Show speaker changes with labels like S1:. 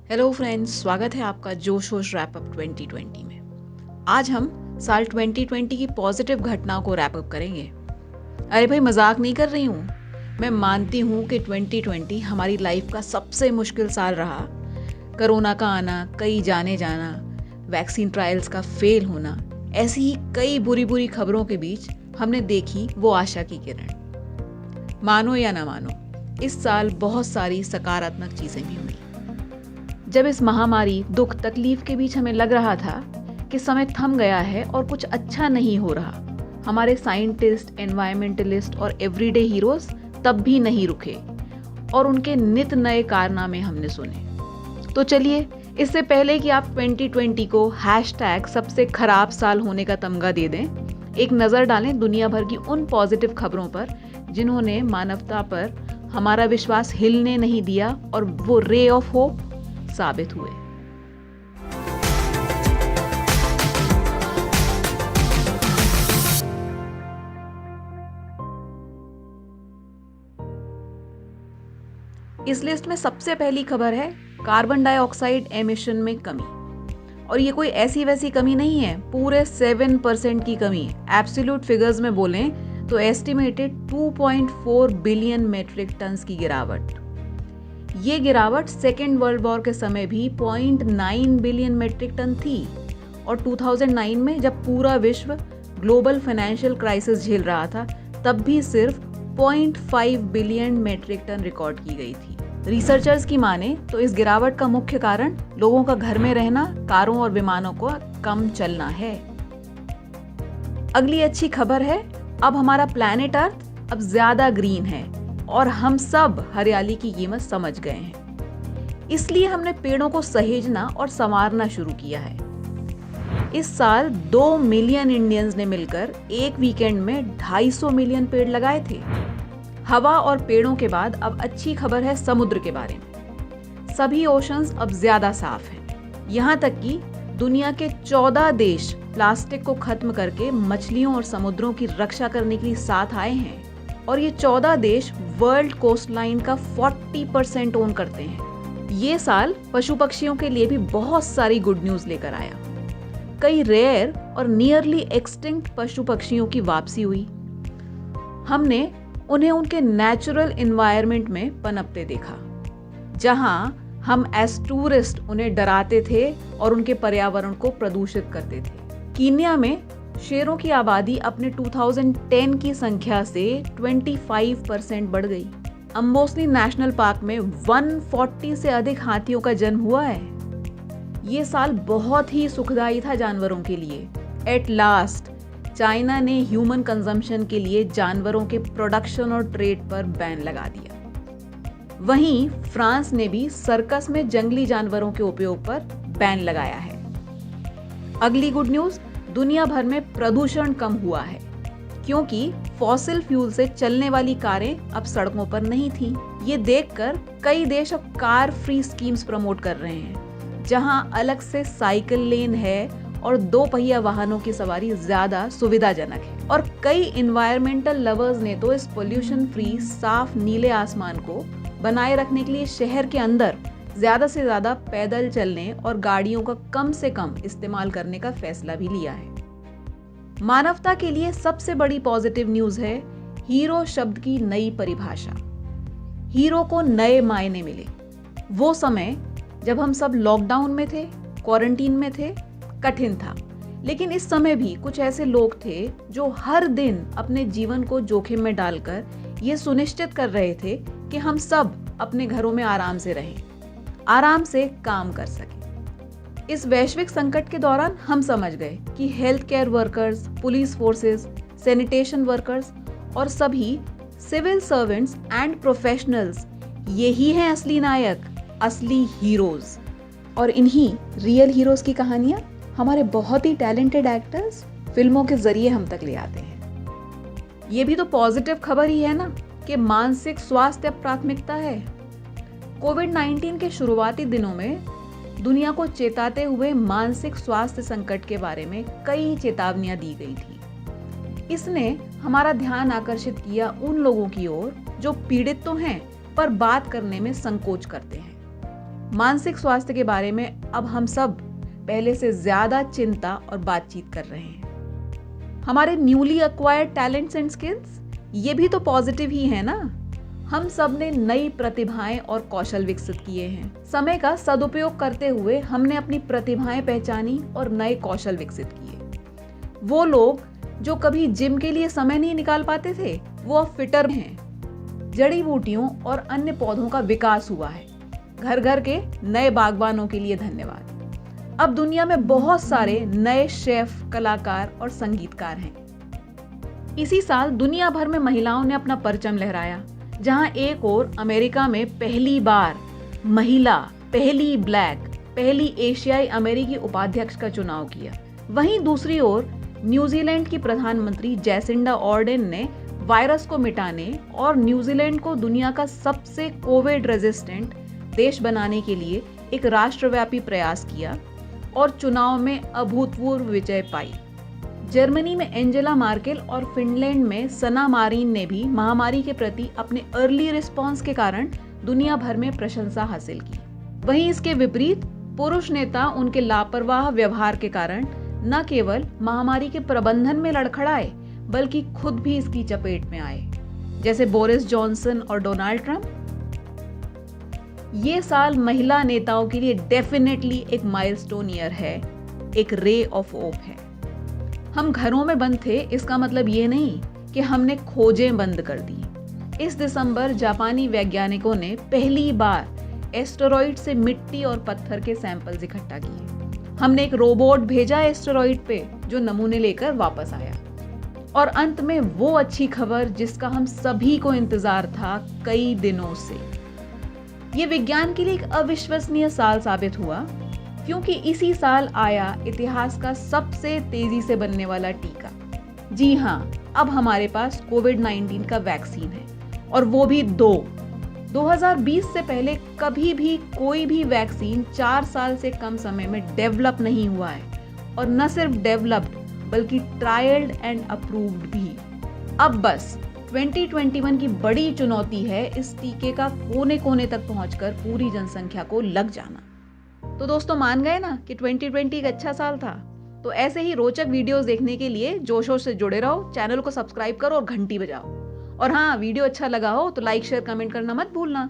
S1: Hello friends, स्वागत है आपका जोश होश रैप अप 2020 में। आज हम साल 2020 की पॉजिटिव घटनाओं को रैप अप करेंगे। अरे भाई, मजाक नहीं कर रही हूँ। मैं मानती हूँ कि 2020 हमारी लाइफ का सबसे मुश्किल साल रहा। कोरोना का आना, कई जाने जाना, वैक्सीन ट्रायल्स का फेल होना, ऐसी ही कई बुरी बुरी खबरों के बीच हमने देखी वो आशा की किरण। मानो या ना मानो, इस साल बहुत सारी सकारात्मक चीजें भी हुई। जब इस महामारी, दुख, तकलीफ के बीच हमें लग रहा था कि समय थम गया है और कुछ अच्छा नहीं हो रहा, हमारे साइंटिस्ट, एनवायरमेंटलिस्ट और एवरीडे हीरोज तब भी नहीं रुके और उनके नित नए कारनामे हमने सुने। तो चलिए, इससे पहले कि आप 2020 को हैशटैग सबसे खराब साल होने का तमगा दे दें, एक नज़र डालें दुनिया भर की उन पॉजिटिव खबरों पर जिन्होंने मानवता पर हमारा विश्वास हिलने नहीं दिया और वो रे ऑफ होप साबित हुए। इस लिस्ट में सबसे पहली खबर है कार्बन डाइऑक्साइड एमिशन में कमी। और ये कोई ऐसी वैसी कमी नहीं है, पूरे 7% की कमी है। एब्सोल्यूट फिगर्स में बोलें तो एस्टिमेटेड 2.4 बिलियन मेट्रिक टन्स की गिरावट। ये गिरावट सेकेंड वर्ल्ड वॉर के समय भी 0.9 बिलियन मेट्रिक टन थी और 2009 में जब पूरा विश्व ग्लोबल फाइनेंशियल क्राइसिस झेल रहा था, तब भी सिर्फ 0.5 बिलियन मेट्रिक टन रिकॉर्ड की गई थी। रिसर्चर्स की माने तो इस गिरावट का मुख्य कारण लोगों का घर में रहना, कारों और विमानों को कम चलना है। अगली अच्छी खबर है, अब हमारा प्लैनेट अर्थ अब ज्यादा ग्रीन है और हम सब हरियाली की कीमत समझ गए हैं। इसलिए हमने पेड़ों को सहेजना और संवारना शुरू किया है। इस साल 2 मिलियन इंडियंस ने मिलकर एक वीकेंड में 250 मिलियन पेड़ लगाए थे। हवा और पेड़ों के बाद अब अच्छी खबर है समुद्र के बारे में। सभी ओशंस अब ज्यादा साफ हैं। यहाँ तक कि दुनिया के 14 देश प्लास्टिक को खत्म करके मछलियों और समुद्रों की रक्षा करने के लिए साथ आए हैं। और ये 14 देश वर्ल्ड कोस्टलाइन का 40% ओन करते हैं। ये साल पशु पक्षियों के लिए भी बहुत सारी गुड न्यूज लेकर आया। कई रेयर और नियरली एक्सटिंक्ट पशु पक्षियों की वापसी हुई। हमने उन्हें उनके नेचुरल एनवायरनमेंट में पनपते देखा, जहां हम एज टूरिस्ट उन्हें डराते थे और उनके पर्यावरण को प्रदूषित करते थे। कीनिया में शेरों की आबादी अपने 2010 की संख्या से 25% बढ़ गई। अम्बोसनी नेशनल पार्क में 140 से अधिक हाथियों का जन्म हुआ है। ये साल बहुत ही सुखदायी था जानवरों के लिए। एट लास्ट चाइना ने ह्यूमन कंजम्पशन के लिए जानवरों के प्रोडक्शन और ट्रेड पर बैन लगा दिया। वहीं फ्रांस ने भी सर्कस में जंगली जानवरों के उपयोग पर बैन लगाया है। अगली गुड न्यूज, दुनिया भर में प्रदूषण कम हुआ है क्योंकि फॉसिल फ्यूल से चलने वाली कारें अब सड़कों पर नहीं थीं। ये देखकर कई देश अब कार फ्री स्कीम्स प्रमोट कर रहे हैं, जहां अलग से साइकिल लेन है और 2 पहिया वाहनों की सवारी ज्यादा सुविधाजनक है। और कई एनवायरमेंटल लवर्स ने तो इस पोल्यूशन फ्री साफ नीले आसमान को बनाए रखने के लिए शहर के अंदर ज्यादा से ज्यादा पैदल चलने और गाड़ियों का कम से कम इस्तेमाल करने का फैसला भी लिया है। मानवता के लिए सबसे बड़ी पॉजिटिव न्यूज है हीरो शब्द की नई परिभाषा। हीरो को नए मायने मिले। वो समय जब हम सब लॉकडाउन में थे, क्वारंटीन में थे, कठिन था, लेकिन इस समय भी कुछ ऐसे लोग थे जो हर दिन अपने जीवन को जोखिम में डालकर ये सुनिश्चित कर रहे थे कि हम सब अपने घरों में आराम से रहें, आराम से काम कर सकें। इस वैश्विक संकट के दौरान हम समझ गए कि health care workers, police forces, sanitation workers और सभी सिविल सर्वेंट्स एंड प्रोफेशनल्स यही हैं असली नायक, असली हीरोज। और इन्हीं रियल हीरोज की कहानियां हमारे बहुत ही टैलेंटेड एक्टर्स फिल्मों के जरिए हम तक ले आते हैं। ये भी तो पॉजिटिव खबर ही है ना कि मानसिक स्वास्थ्य प्राथमिकता है। कोविड-19 के शुरुआती दिनों में दुनिया को चेताते हुए मानसिक स्वास्थ्य संकट के बारे में कई चेतावनियां दी गई थी। इसने हमारा ध्यान आकर्षित किया उन लोगों की ओर जो पीड़ित तो हैं पर बात करने में संकोच करते हैं। मानसिक स्वास्थ्य के बारे में अब हम सब पहले से ज्यादा चिंता और बातचीत कर रहे हैं। हमारे newly acquired talents and skills, ये भी तो पॉजिटिव ही है ना। हम सब ने नई प्रतिभाएं और कौशल विकसित किए हैं। समय का सदुपयोग करते हुए हमने अपनी प्रतिभाएं पहचानी और नए कौशल विकसित किए। वो लोग जो कभी जिम के लिए समय नहीं निकाल पाते थे, वो अब फिटर हैं। जड़ी बूटियों और अन्य पौधों का विकास हुआ है। घर घर के नए बागबानों के लिए धन्यवाद। अब दुनिया में बहुत सारे नए शेफ, कलाकार और संगीतकार हैं। इसी साल दुनिया भर में महिलाओं ने अपना परचम लहराया। जहां एक ओर अमेरिका में पहली बार महिला, पहली ब्लैक, पहली एशियाई अमेरिकी उपाध्यक्ष का चुनाव किया, वहीं दूसरी ओर न्यूजीलैंड की प्रधानमंत्री जैसिंडा ऑर्डेन ने वायरस को मिटाने और न्यूजीलैंड को दुनिया का सबसे कोविड रेजिस्टेंट देश बनाने के लिए एक राष्ट्रव्यापी प्रयास किया और चुनाव में अभूतपूर्व विजय पाई। जर्मनी में एंजेला मार्केल और फिनलैंड में सना मारिन ने भी महामारी के प्रति अपने अर्ली रिस्पांस के कारण दुनिया भर में प्रशंसा हासिल की। वहीं इसके विपरीत पुरुष नेता उनके लापरवाह व्यवहार के कारण न केवल महामारी के प्रबंधन में लड़खड़ाए, बल्कि खुद भी इसकी चपेट में आए, जैसे बोरिस जॉनसन और डोनाल्ड ट्रंप। ये साल महिला नेताओं के लिए डेफिनेटली एक माइलस्टोन ईयर है, एक रे ऑफ होप है। हम घरों में बंद थे, इसका मतलब ये नहीं कि हमने खोजें बंद कर दी। इस दिसंबर जापानी वैज्ञानिकों ने पहली बार एस्टेरॉइड से मिट्टी और पत्थर के सैंपल्स इकट्ठा किए। हमने एक रोबोट भेजा एस्टेरॉइड पे जो नमूने लेकर वापस आया। और अंत में वो अच्छी खबर जिसका हम सभी को इंतजार था कई दिनों से। ये विज्ञान के लिए एक अविश्वसनीय साल साबित हुआ, क्योंकि इसी साल आया इतिहास का सबसे तेजी से बनने वाला टीका। जी हाँ, अब हमारे पास कोविड-19 का वैक्सीन है, और वो भी 2020 से पहले कभी भी कोई भी वैक्सीन 4 साल से कम समय में डेवलप नहीं हुआ है, और न सिर्फ डेवलप्ड बल्कि ट्रायल्ड एंड अप्रूव्ड भी। अब बस 2021 की बड़ी चुनौती है इस टीके का कोने कोने तक पहुंचकर पूरी जनसंख्या को लग जाना। तो दोस्तों, मान गए ना कि 2020 एक अच्छा साल था। तो ऐसे ही रोचक वीडियोस देखने के लिए जोशो से जुड़े रहो, चैनल को सब्सक्राइब करो और घंटी बजाओ। और हाँ, वीडियो अच्छा लगा हो तो लाइक, शेयर, कमेंट करना मत भूलना।